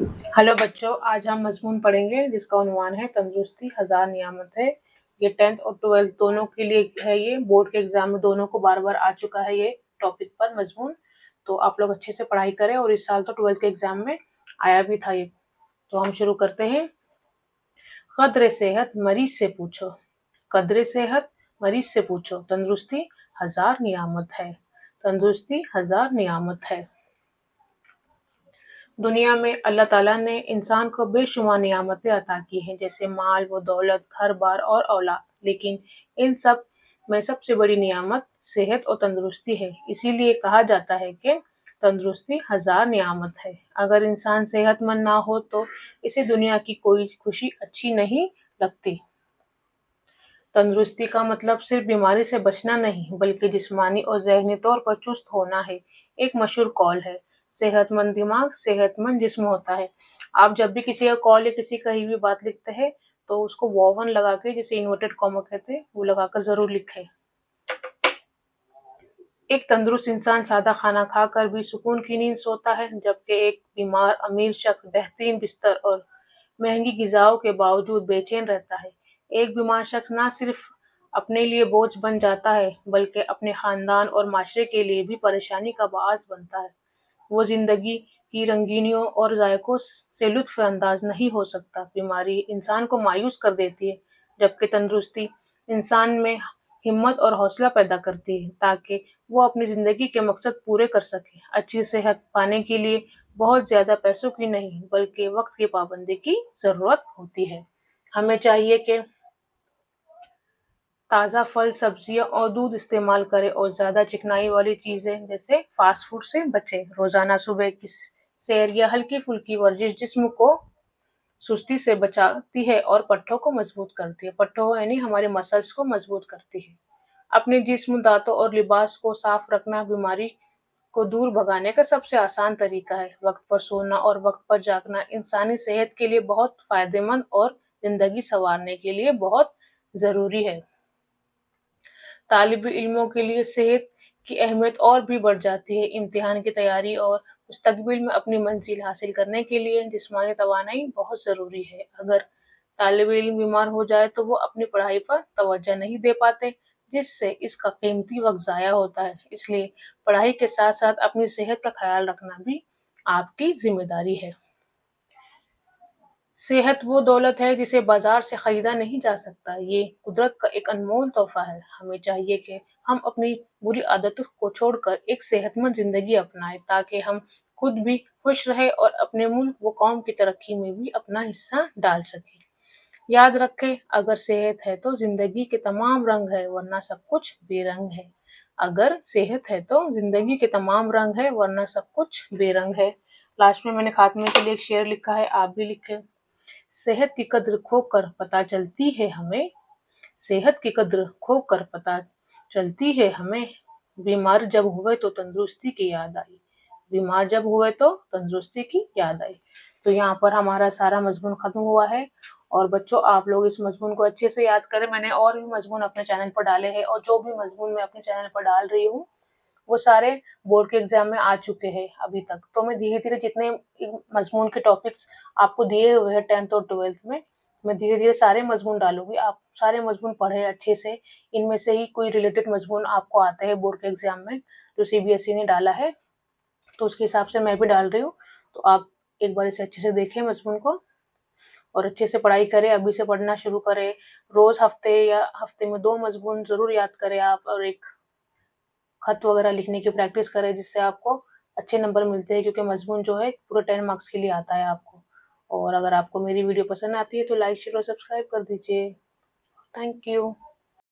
Hello बच्चों, आज हम मजमून पढ़ेंगे जिसका उन्वान है तंदुरुस्ती हजार नियामत है। ये 10th और 12th दोनों के लिए है। ये बोर्ड के एग्जाम में दोनों को बार बार आ चुका है ये टॉपिक पर मजमून। तो आप लोग अच्छे से पढ़ाई करें, और इस साल तो 12th के एग्जाम में आया भी था ये। तो हम शुरू करते हैं। कद्र सेहत मरीज से पूछो, कद्र सेहत मरीज से पूछो, तंदुरुस्ती हजार नियामत है, तंदुरुस्ती हजार नियामत है। दुनिया में अल्लाह ताला ने इंसान को बेशुमार नियामतें अता की हैं, जैसे माल व दौलत, घर बार और औलाद। लेकिन इन सब में सबसे बड़ी नियामत सेहत और तंदुरुस्ती है। इसीलिए कहा जाता है कि तंदुरुस्ती हजार नियामत है। अगर इंसान सेहतमंद ना हो तो इसे दुनिया की कोई खुशी अच्छी नहीं लगती। तंदुरुस्ती का मतलब सिर्फ बीमारी से बचना नहीं, बल्कि जिस्मानी और ज़हनी तौर पर चुस्त होना है। एक मशहूर कॉल है, सेहतमंद दिमाग सेहतमंद जिस्म होता है। आप जब भी किसी का कॉल या किसी कही हुई बात लिखते हैं, तो उसको वोवन लगा के, जिसे इन्वर्टेड कॉमा कहते हैं, वो लगाकर जरूर लिखें। एक तंदुरुस्त इंसान सादा खाना खाकर भी सुकून की नींद सोता है, जबकि एक बीमार अमीर शख्स बेहतरीन बिस्तर और महंगी ग़िज़ाओं के बावजूद बेचैन रहता है। एक बीमार शख्स न सिर्फ अपने लिए बोझ बन जाता है, बल्कि अपने ख़ानदान और माशरे के लिए भी परेशानी का बाअस बनता है। वो ज़िंदगी की रंगीनियों और ज़ायक़ों से लुत्फ़ अंदाज़ नहीं हो सकता। बीमारी इंसान को मायूस कर देती है, जबकि तंदुरुस्ती इंसान में हिम्मत और हौसला पैदा करती है, ताकि वो अपनी ज़िंदगी के मकसद पूरे कर सके। अच्छी सेहत पाने के लिए बहुत ज़्यादा पैसों की नहीं, बल्कि वक़्त की पाबंदी की ज़रूरत होती है। हमें चाहिए कि ताज़ा फल, सब्जियाँ और दूध इस्तेमाल करें, और ज़्यादा चिकनाई वाली चीज़ें जैसे फ़ास्ट फूड से बचें। रोज़ाना सुबह की सैर या हल्की-फुल्की वर्जिश जिस्म को सुस्ती से बचाती है और पट्टों को मजबूत करती है। पट्टों यानी हमारे मसल्स को मजबूत करती है। अपने जिस्म, दांतों और लिबास को साफ रखना बीमारी को दूर भगाने का सबसे आसान तरीका है। वक्त पर सोना और वक्त पर जागना इंसानी सेहत के लिए बहुत फायदेमंद और जिंदगी संवारने के लिए बहुत जरूरी है। तालिब इल्मों के लिए सेहत की अहमियत और भी बढ़ जाती है। इम्तिहान की तैयारी और मुस्तकबिल में अपनी मंजिल हासिल करने के लिए जिस्मानी तवानाई बहुत ज़रूरी है। अगर तालिब इल्म बीमार हो जाए तो वो अपनी पढ़ाई पर तवज्जो नहीं दे पाते, जिससे इसका कीमती वक्त ज़ाया होता है। इसलिए पढ़ाई के साथ साथ अपनी सेहत का ख्याल रखना भी आपकी जिम्मेदारी है। सेहत वो दौलत है जिसे बाजार से खरीदा नहीं जा सकता। ये कुदरत का एक अनमोल तोहफा है। हमें चाहिए कि हम अपनी बुरी आदतों को छोड़कर एक सेहतमंद जिंदगी अपनाएं, ताकि हम खुद भी खुश रहे और अपने मुल्क व कौम की तरक्की में भी अपना हिस्सा डाल सकें। याद रखें, अगर सेहत है तो जिंदगी के तमाम रंग है, वरना सब कुछ बेरंग है। अगर सेहत है तो जिंदगी के तमाम रंग है, वरना सब कुछ बेरंग है। लास्ट में मैंने खात्मे के लिए एक शेर लिखा है, आप भी लिखें। सेहत की कद्र खोकर पता चलती है हमें, सेहत की कद्र खोकर पता चलती है हमें। बीमार जब हुए तो तंदुरुस्ती की याद आई, बीमार जब हुए तो तंदुरुस्ती की याद आई। तो यहाँ पर हमारा सारा मजमून खत्म हुआ है। और बच्चों, आप लोग इस मजमून को अच्छे से याद करें। मैंने और भी मजमून अपने चैनल पर डाले हैं, और जो भी मजमून मैं अपने चैनल पर डाल रही हूँ वो सारे बोर्ड के एग्जाम में आ चुके हैं अभी तक। तो मैं धीरे धीरे जितने मजमून के टॉपिक्स आपको दिए हुए हैं 10th और 12th में, मैं धीरे धीरे सारे मजमून डालूंगी। आप सारे मजमून पढ़े अच्छे से। इनमें से ही कोई रिलेटेड मजमून आपको आते हैं बोर्ड के एग्जाम में, जो सीबीएसई ने डाला है, तो उसके हिसाब से मैं भी डाल रही हूँ। तो आप एक बार इसे अच्छे से देखें मजमून को, और अच्छे से पढ़ाई करें। अभी से पढ़ना शुरू करें। रोज हफ्ते में 2 मजमून जरूर याद करें आप, और एक खत वगैरह लिखने की प्रैक्टिस करें, जिससे आपको अच्छे नंबर मिलते हैं, क्योंकि मजमून जो है पूरे 10 मार्क्स के लिए आता है आपको। और अगर आपको मेरी वीडियो पसंद आती है तो लाइक, शेयर और सब्सक्राइब कर दीजिए। Thank you.